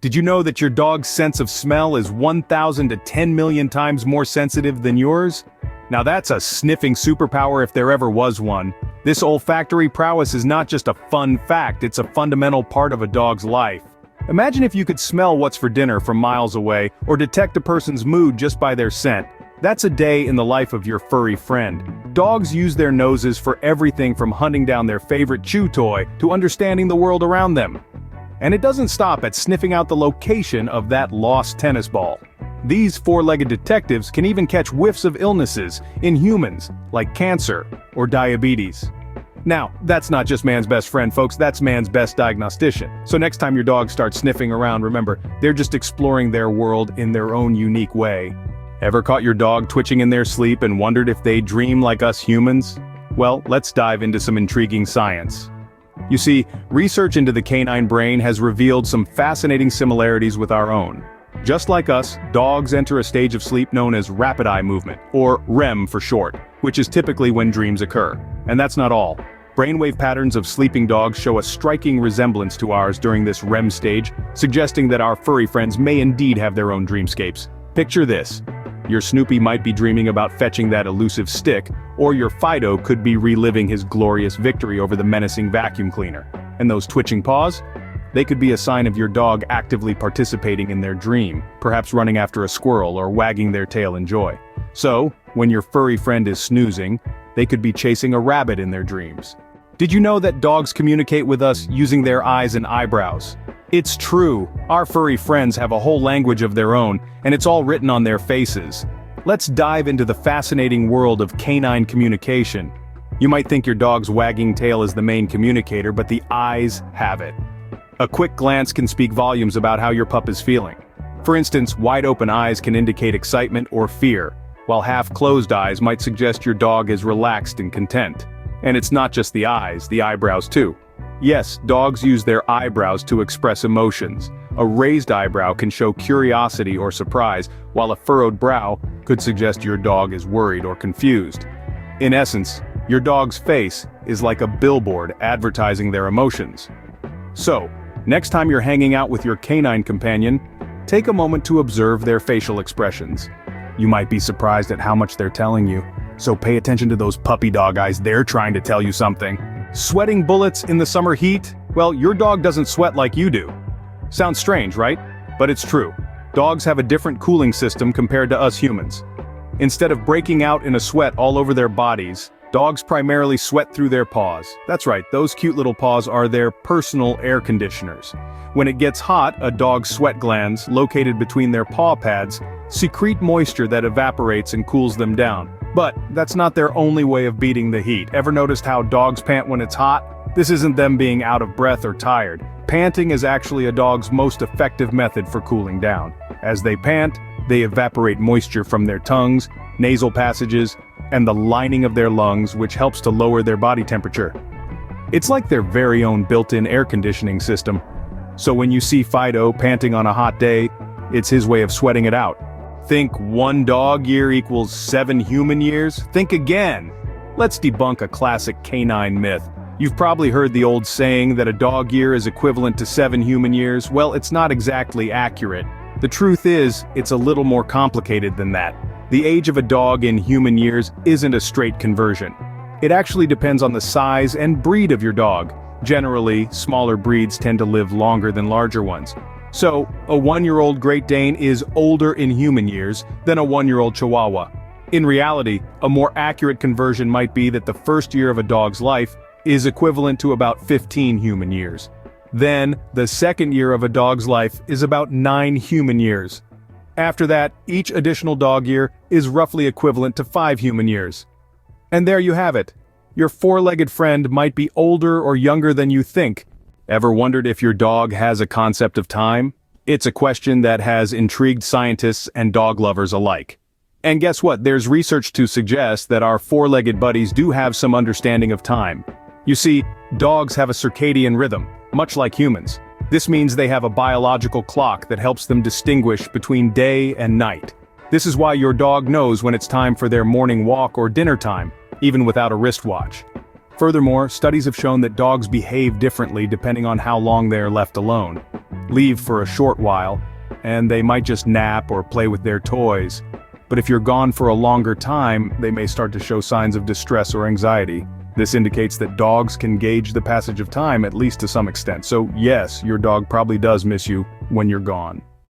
Did you know that your dog's sense of smell is 1,000 to 10 million times more sensitive than yours? Now that's a sniffing superpower if there ever was one. This olfactory prowess is not just a fun fact, it's a fundamental part of a dog's life. Imagine if you could smell what's for dinner from miles away, or detect a person's mood just by their scent. That's a day in the life of your furry friend. Dogs use their noses for everything from hunting down their favorite chew toy to understanding the world around them. And it doesn't stop at sniffing out the location of that lost tennis ball. These four-legged detectives can even catch whiffs of illnesses in humans, like cancer or diabetes. Now, that's not just man's best friend, folks, that's man's best diagnostician. So next time your dog starts sniffing around, remember, they're just exploring their world in their own unique way. Ever caught your dog twitching in their sleep and wondered if they dream like us humans? Well, let's dive into some intriguing science. You see, research into the canine brain has revealed some fascinating similarities with our own. Just like us, dogs enter a stage of sleep known as rapid eye movement, or REM for short, which is typically when dreams occur. And that's not all. Brainwave patterns of sleeping dogs show a striking resemblance to ours during this REM stage, suggesting that our furry friends may indeed have their own dreamscapes. Picture this. Your Snoopy might be dreaming about fetching that elusive stick, or your Fido could be reliving his glorious victory over the menacing vacuum cleaner. And those twitching paws? They could be a sign of your dog actively participating in their dream, perhaps running after a squirrel or wagging their tail in joy. So, when your furry friend is snoozing, they could be chasing a rabbit in their dreams. Did you know that dogs communicate with us using their eyes and eyebrows? It's true, our furry friends have a whole language of their own, and it's all written on their faces. Let's dive into the fascinating world of canine communication. You might think your dog's wagging tail is the main communicator, but the eyes have it. A quick glance can speak volumes about how your pup is feeling. For instance, wide-open eyes can indicate excitement or fear, while half-closed eyes might suggest your dog is relaxed and content. And it's not just the eyes, the eyebrows too. Yes, dogs use their eyebrows to express emotions. A raised eyebrow can show curiosity or surprise, while a furrowed brow could suggest your dog is worried or confused. In essence, your dog's face is like a billboard advertising their emotions. So, next time you're hanging out with your canine companion, take a moment to observe their facial expressions. You might be surprised at how much they're telling you, so pay attention to those puppy dog eyes, they're trying to tell you something. Sweating bullets in the summer heat? Well, your dog doesn't sweat like you do. Sounds strange, right? But it's true. Dogs have a different cooling system compared to us humans. Instead of breaking out in a sweat all over their bodies, dogs primarily sweat through their paws. That's right, those cute little paws are their personal air conditioners. When it gets hot, a dog's sweat glands, located between their paw pads, secrete moisture that evaporates and cools them down. But that's not their only way of beating the heat. Ever noticed how dogs pant when it's hot? This isn't them being out of breath or tired. Panting is actually a dog's most effective method for cooling down. As they pant, they evaporate moisture from their tongues, nasal passages, and the lining of their lungs, which helps to lower their body temperature. It's like their very own built-in air conditioning system. So when you see Fido panting on a hot day, it's his way of sweating it out. Think 1 dog year equals 7 human years? Think again! Let's debunk a classic canine myth. You've probably heard the old saying that a dog year is equivalent to 7 human years. Well, it's not exactly accurate. The truth is, it's a little more complicated than that. The age of a dog in human years isn't a straight conversion. It actually depends on the size and breed of your dog. Generally, smaller breeds tend to live longer than larger ones. So, a 1-year-old Great Dane is older in human years than a 1-year-old Chihuahua. In reality, a more accurate conversion might be that the first year of a dog's life is equivalent to about 15 human years. Then, the second year of a dog's life is about 9 human years. After that, each additional dog year is roughly equivalent to 5 human years. And there you have it. Your four-legged friend might be older or younger than you think. Ever wondered if your dog has a concept of time? It's a question that has intrigued scientists and dog lovers alike. And guess what? There's research to suggest that our four-legged buddies do have some understanding of time. You see, dogs have a circadian rhythm, much like humans. This means they have a biological clock that helps them distinguish between day and night. This is why your dog knows when it's time for their morning walk or dinner time, even without a wristwatch. Furthermore, studies have shown that dogs behave differently depending on how long they are left alone. leave for a short while, and they might just nap or play with their toys. But if you're gone for a longer time, they may start to show signs of distress or anxiety. This indicates that dogs can gauge the passage of time, at least to some extent. So yes, your dog probably does miss you when you're gone.